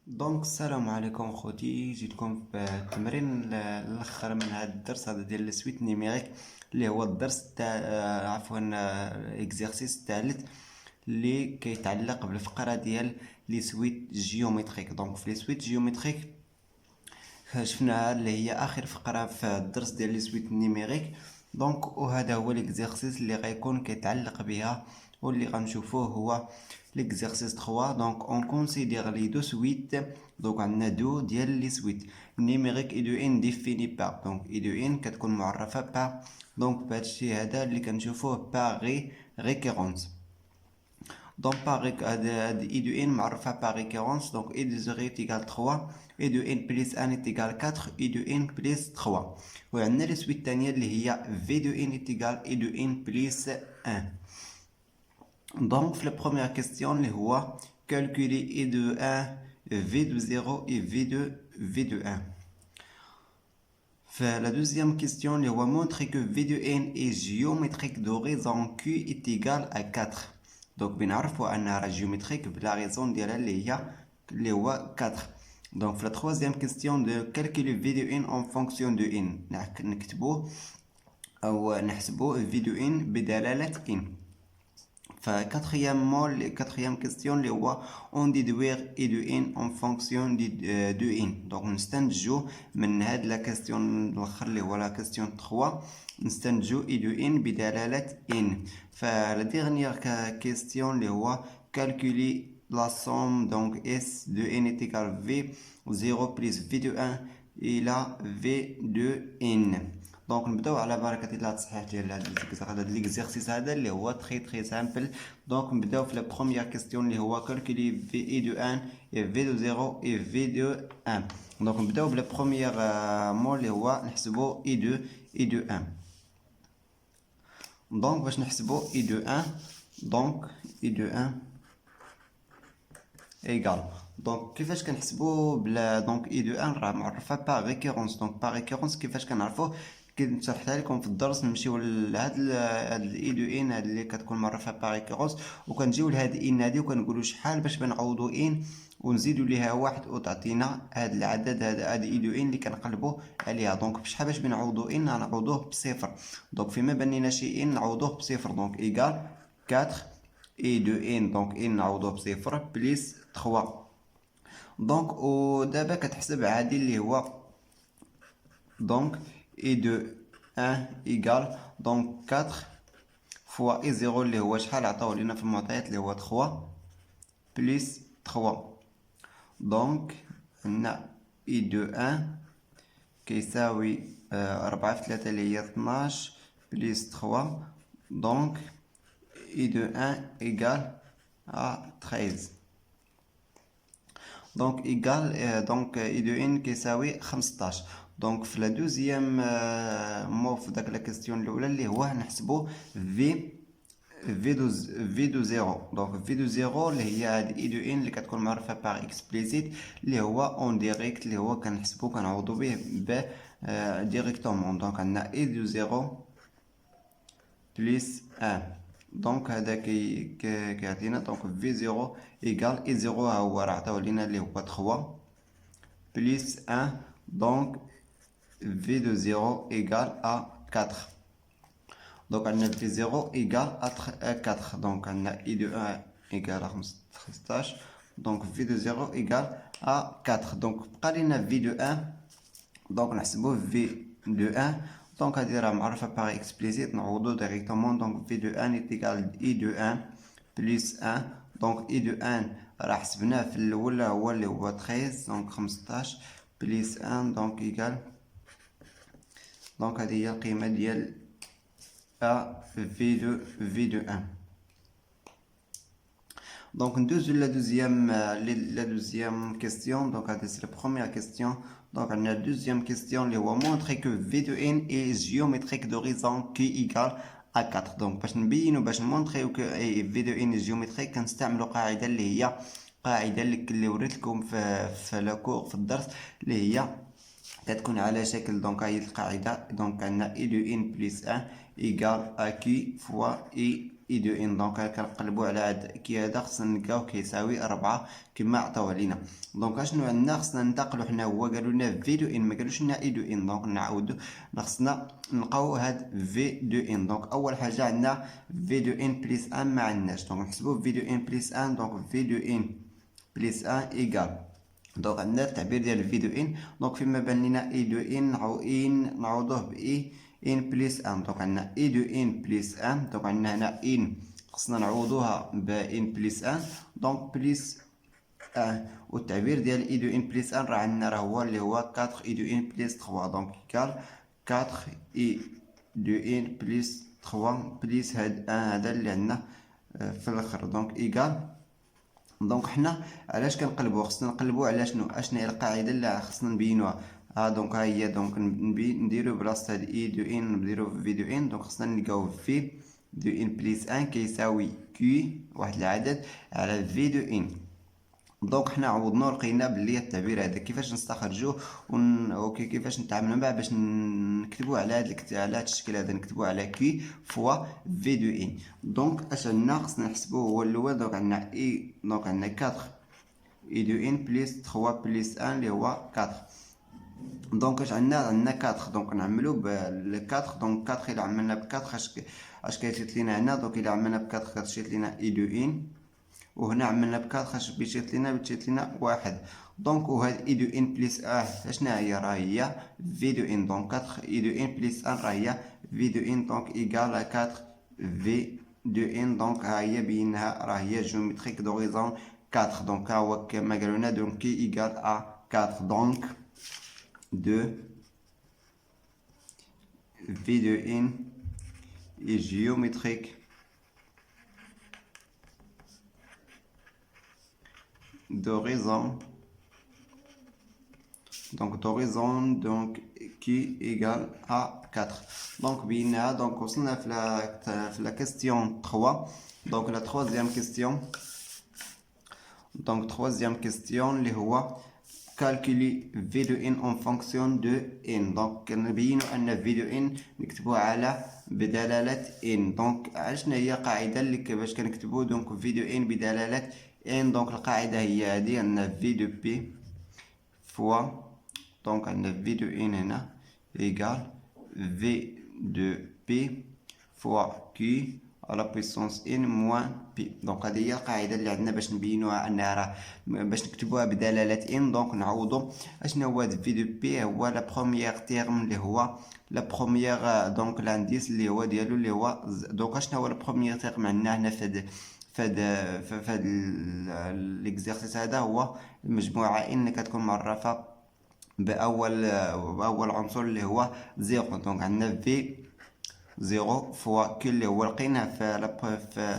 دونك السلام عليكم خوتي، جيتكم في التمرين الاخر من هذا الدرس هذا ديال السويت نيميريك اللي هو الدرس تاع عفوا اكزرسيس الثالث اللي كيتعلق بالفقره ديال لي سويت جيومتريك. دونك في لي سويت جيومتريك شفناها اللي هي اخر فقره في الدرس ديال لي سويت نيميريك. دونك وهذا هو ليكزرسيس اللي غيكون كيتعلق بها واللي غنشوفوه هو l'exercice 3. Donc on considère les deux suites. Donc on a deux ديال لي suites numérique et de n défini par. donc et de n كتكون معرفة par. donc بهذا الشيء هذا اللي كنشوفوه par récurrence. donc par هاد et de n معرفة par récurrence. donc et de 0 est égal 3 et de n plus 1 est égal 4 et de n plus 3. وعندنا لي suite الثانية اللي هي v de n est égal et de n plus 1. Donc, la première question, calculer E de 1, V de 0 et V de 1. La deuxième question, montrer que V de n est géométrique de raison Q est égal à 4. Donc, bien sûr, on géométrique la raison de la 4. Donc, la troisième question, de calculer V de n en fonction de n. نحسبو V de n بدلالة n. quatrième question اللي هو on déduire e de n en fonction de n. donc نستنتجو من هاد لا كاستيون الاخر اللي هو لا كاستيون 3 نستنتجو e de n بدلالة n. فلا dernière question اللي هو calculer la somme. donc s de n est égal v 0 plus v de 1 الى v de n. دونك نبداو على بركه الله التصحيح ديال هذا ليكزيرسيس هذا اللي هو تري سامبل. دونك نبداو في لا بروميير كيستيون اللي هو كالكولي في اي دو 1 اي في دو 0 اي في دو 1. دونك نبداو بلا بروميير مول اللي هو نحسبو اي دو 1. دونك باش نحسبو اي دو 1 دونك اي دو 1 ايغال. دونك كيفاش كنحسبو بلا دونك اي دو 1 راه معرفه با ريكورونس. دونك با ريكورونس كيفاش كنعرفو كنت شرحتها لكم في الدرس. نمشيو لهاد الاي دو ان هاد اللي كتكون معرفه با ريكورونس وكنجيو لهاد ان هادي وكنقولوا شحال باش بنعوضوا ان ونزيدوا ليها واحد وتعطينا هاد العدد هذا اي دو ان اللي كنقلبوا عليها. دونك بشحال باش بنعوضوا ان نعوضوه بصفر. دونك فيما بنينا شي ان نعوضوه بصفر. دونك ايغال 4 اي دو ان. دونك ان نعوضوه بصفر بليس 3. دونك ودابا كتحسب عادي اللي هو دونك et de 1 égale donc 4 fois et 0 اللي هو شحال عطاو لينا في المعطيات اللي هو 3 plus 3. donc عندنا et de 1 كيساوي 4 في 3 اللي هي 12 plus 3. donc et de 1 égale à 13. donc égale donc et de n كيساوي 15. دونك في لا دوزيام مو في داك لا كيستيون الاولى اللي هو نحسبو في دو زيرو. دونك في دو زيرو اللي هي هاد اي دو ان اللي كتكون معرفه باغ اكسبليسيت اللي هو اون ديريكت اللي هو كنحسبو كنعوضو به ديريكتومون. دونك عندنا اي دو زيرو بليس 1. دونك هذا كيعطينا دونك في زيرو ايكال اي زيرو ها هو راه عطاو لينا اللي هو 3 بليس 1. دونك v de 0 égale à 4. donc on a v0 égale à 4. donc on a i de 1 égale à 15. donc v de 0 égale à 4. donc بقى لنا v de 1. donc نحسبو v de 1. donc هذه راه معرفه باغ اكسبليسيت نعوضو ديريكتومون. donc v de 1 est égal i de 1 plus 1. donc i de 1 راه حسبناه في الاول هو اللي هو 13 donc 15 plus 1 donc égal. donc هذه هي القيمة ديال A V de 1. donc ندوزو la deuxième question. donc هذه c'est la première question. donc on a la deuxième question اللي هو montrer que V de n est géométrique d'horizon Q égale à 4. donc باش نبينو باش نمونطريو que V de n est géométrique كنستعملو قاعدة اللي هي قاعدة اللي وريتلكم في لاكور في الدرس اللي هي كتكون على شكل دونك هاي القاعدة. دونك عندنا اي دو ان بليس 1 ايكال ا كي فوا اي اي دو ان. دونك كنقلبو على هاد كي هذا خصنا نلقاو كيساوي 4 كما عطاوه لينا. دونك اشنو عندنا؟ خصنا ننتقلو حنا، هو قالو لنا في دو ان ما قالوش لنا اي دو ان. دونك نعاودو خصنا نلقاو هاد في دو ان. دونك اول حاجه عندنا في دو ان بليس ان ما عندناش، دونك نحسبو في دو ان بليس ان. دونك في دو ان بليس ان ايكال، دونك عندنا التعبير ديال في دو ان. دونك فيما بان لينا اي دو ان نعوضوه ب ان بليس ان. دونك عندنا اي دو ان بليس ان. دونك عندنا هنا ان خصنا نعوضوها ب ان بليس ان، دونك بليس ان. والتعبير ديال اي دو ان بليس ان راه عندنا راه هو اللي هو 4 اي دو ان بليس 3. دونك ايكال 4 اي دو ان بليس 3 بليس هاد ان هذا اللي عندنا في الاخر. دونك ايكال، دونك حنا علاش كنقلبو؟ خصنا نقلبو على شنو؟ اشنا هي القاعده اللي خصنا نبينوها. دونك ها هي. دونك نديرو بلاصه هاد اي دو ان نديرو في دو ان. دونك خصنا نلقاو في دو ان بليس ان كيساوي كي واحد العدد على في دو ان. دونك حنا عوضنا لقينا بلي التعبير هذا كيفاش نستخرجوه كيفاش نتعاملوا معاه باش نكتبوه على هذا الشكل هذا، نكتبوه على كي فوا في دو ان. دونك اش عندنا؟ خصنا نحسبوه هو الاول. دونك عندنا اي، دونك عندنا 4 اي دو ان بليس 3 بليس ان اللي هو 4. دونك اش عندنا؟ 4. دونك نعملو ب 4. دونك 4 الى عملنا ب 4 اش كيجيت لينا هنا؟ دونك الى عملنا ب 4 كتجيت لينا اي دو ان، وهنا عملنا ب 4 اش بيجيت لينا واحد. دونك وهاد اي دو ان بليس اشنا هي؟ راه هي في دو ان. دونك 4 اي دو ان بليس ان راه هي في دو ان. دونك ايكال 4 في دو ان. دونك ها هي بينها راه هي جيومتريك دوريزون 4. دونك ها هو كما قالوا لنا دونك كي ايكال ا 4. دونك 2 في دو ان est géométrique d'horizon, donc qui égale à 4. Donc بينا donc وصلنا في la question 3. donc la troisième question. donc troisième question اللي هو calculer v de n en fonction de n. donc نبينوا ان v de n نكتبوها على بدلالة n. donc عشنا هي قاعدة اللي كيفاش كنكتبو donc v de n بدلالة n. donc القاعدة هي هذه، عندنا v de p fois donc عندنا v de n هنا égale v de p fois q à la puissance n moins p. دونك هذه هي القاعده اللي عندنا باش نبينوها انها راه باش نكتبوها بدلاله n. دونك نعوضو اشنا هو في دو بي؟ هو لا بروميير تيرم اللي هو لا بروميير دونك لانديس اللي هو ديالو اللي هو دونك اشنا هو لا بروميير تيرم عندنا هنا فهاد ليكزيرسيس هذا هو المجموعه ان كتكون معرفه باول عنصر اللي هو زيرو. دونك عندنا في 0 فوا كي اللي هو لقيناه في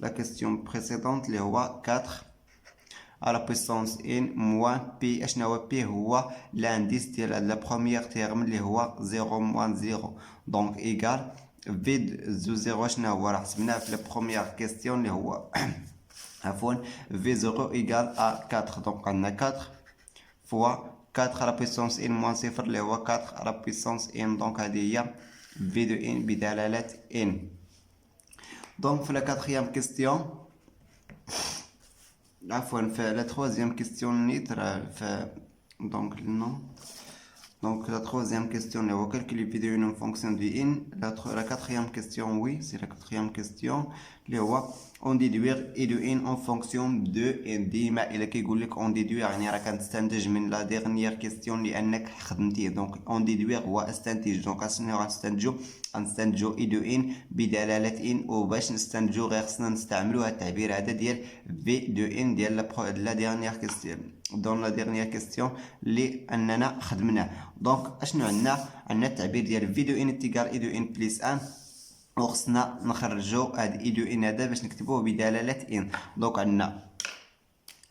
لا كيستيون بريسيدونت اللي هو 4 على بويسونس ان موان بي. اشنا هو بي؟ هو لانديس ديال لا بروميير تيرم اللي هو 0 موان 0. دونك ايكال في زو 0 اشنا هو راه حسبناه في لا بروميير كيستيون اللي هو عفوا في 0 ايكال ا 4. دونك عندنا 4 فوا 4 على بويسونس ان موان 0 اللي هو 4 على بويسونس ان. دونك هذه هي في دو ان بدلالة n. donc في la quatrième question عفوا في la troisième question نيتر donc non. donc la troisième question اللي هو calculer v de n en fonction de n. la quatrième question oui c'est la quatrième question اللي هو on déduire e de n en fonction de n. ديما الا كيقول لك on déduire يعني راه كنستنتج من لا dernière question لانك خدمتيه. donc on déduire هو استنتج. دونك شنو غنستنتجو e de n بدلاله n. وباش نستنتجو غير خصنا نستعملو هاد التعبير هذا ديال v de n ديال لا dernière question دون لا dernière question اللي اننا خدمناه. دونك اشنو عندنا؟ عندنا التعبير ديال في دو ان تيكال اي دو ان بليس ان، وخصنا نخرجو هاد اي دو ان هذا باش نكتبوه بدلاله ان. دونك عندنا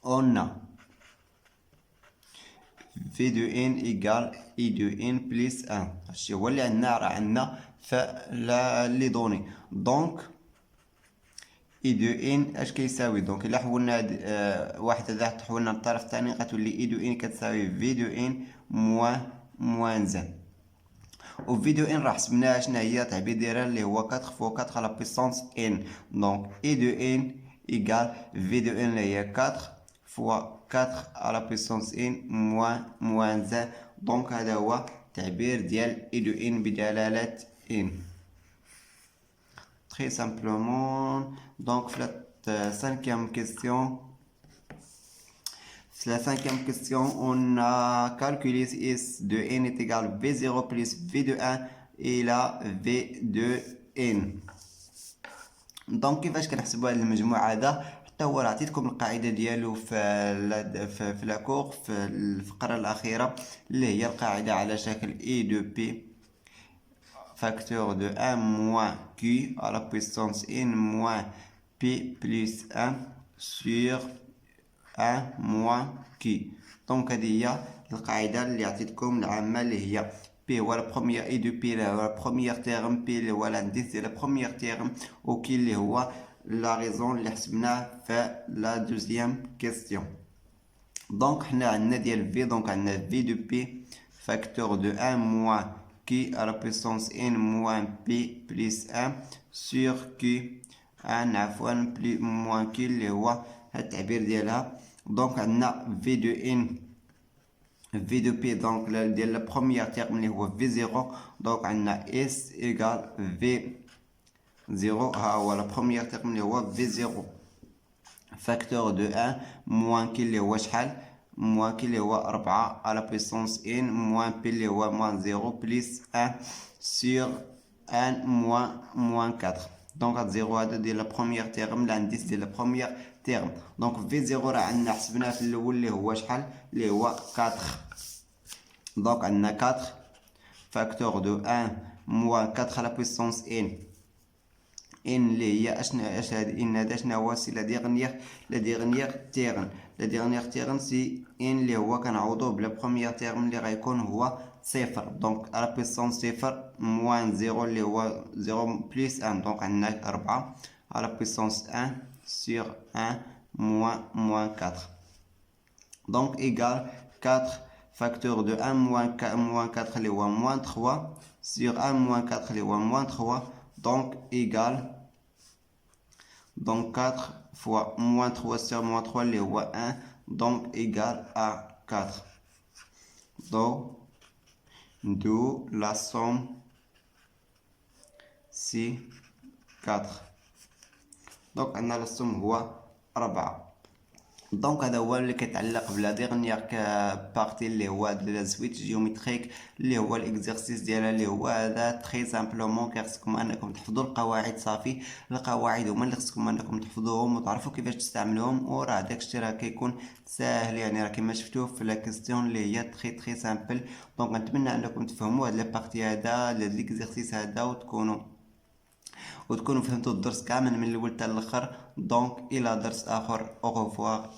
اون في دو ان ايكال اي دو ان بليس ان. هادشي هو اللي عندنا، راه عندنا في لي دوني. دونك اي دو ان اش كيساوي؟ دونك الا حولنا هاد واحد هذا تحولنا للطرف الثاني غتولي اي دو ان كتساوي في دو ان موان زان. وفيديو ان راه حسبناها شنو هي التعبير ديالها اللي هو 4 فوا 4 على بويسونس ان. دونك اي دو ان ايكال فيديو ان اللي هي 4 فوا 4 على بويسونس ان موان 1. دونك هذا هو التعبير ديال اي دو ان بدلالة ان. Très simplement, donc la cinquième question. La cinquième question, on a calculé S de n est égal à V0 plus V de 1 et la V de n. Donc كيفاش كنحسبوا هذا المجموع هذا؟ حتى هو راه عطيتكم القاعده ديالو في لاكور في الفقره الاخيره اللي هي القاعده على شكل اي دو بي facteur de 1 moins q à la puissance n moins p plus 1 sur 1 moins q. دونك هذه هي القاعدة اللي عطيتكم العامة اللي هي p هو لا بروميير اي دو بي اللي هو لا بروميير تيرم، p اللي هو لانديس ديال لا بروميير تيرم، و q اللي هو لا ريزون اللي حسبناه في لا دوزيام كيستيون. دونك حنا عندنا ديال v، دونك عندنا v دو p facteur de 1 moins q à la puissance n moins p plus 1 sur q 1 عفوا moins q اللي هو هاد التعبير ديالها. دونك عندنا v de n v de p دونك ديال لا بروميير تيرم اللي هو v0. دونك عندنا s égal v0 ها هو لا بروميير تيرم اللي هو v0 facteur de 1 moins q اللي هو شحال moins q اللي هو 4 على puissance n moins p اللي هو moins 0 plus 1 sur 1 moins 4. دونك هاد 0 هذا ديال لا بروميير تيرم لانديس ديال لا بروميير تيرم. دونك في 0 راه عندنا حسبناه في الاول اللي هو شحال اللي هو 4. دونك عندنا 4 facteur de 1 moins 4 على puissance n اللي هي اش هاد ان هذا شنو هو سي لا ديغنيير تيرن سي ان اللي هو كنعوضوه بلا بروميير تيرم اللي غيكون هو صفر. دونك على بويسونس صفر موان 0 اللي هو 0 بلس 1. دونك عندنا 4 على بويسونس 1 سور 1 موان 4. دونك ايكال 4 فاكتور دو 1 موان 4 اللي هو موان 3 سور 1 موان 4 اللي هو موان 3. دونك ايكال donc 4 fois moins 3 sur moins 3 اللي هو 1. donc égal à 4. d'où la somme c'est 4. donc عندنا la somme هو 4. دونك هذا هو اللي كيتعلق بلا ديغنيير بارتي اللي هو دو لا سويتش جيومتريك اللي هو الاكزرسيس ديالها اللي هو هذا. تري سامبلومون كيخصكم انكم تحفظوا القواعد صافي. القواعد هما اللي خصكم انكم تحفظوهم وتعرفوا كيفاش تستعملوهم، وراه داكشي راه كيكون ساهل يعني راه كما شفتوه في لا كيستيون اللي هي تري سامبل. دونك نتمنى انكم تفهموا هاد لا بارتي هذا هاد ليكزرسيس هذا وتكونوا فهمتوا الدرس كامل من الاول حتى الاخر. دونك الى درس اخر، او ريفوار.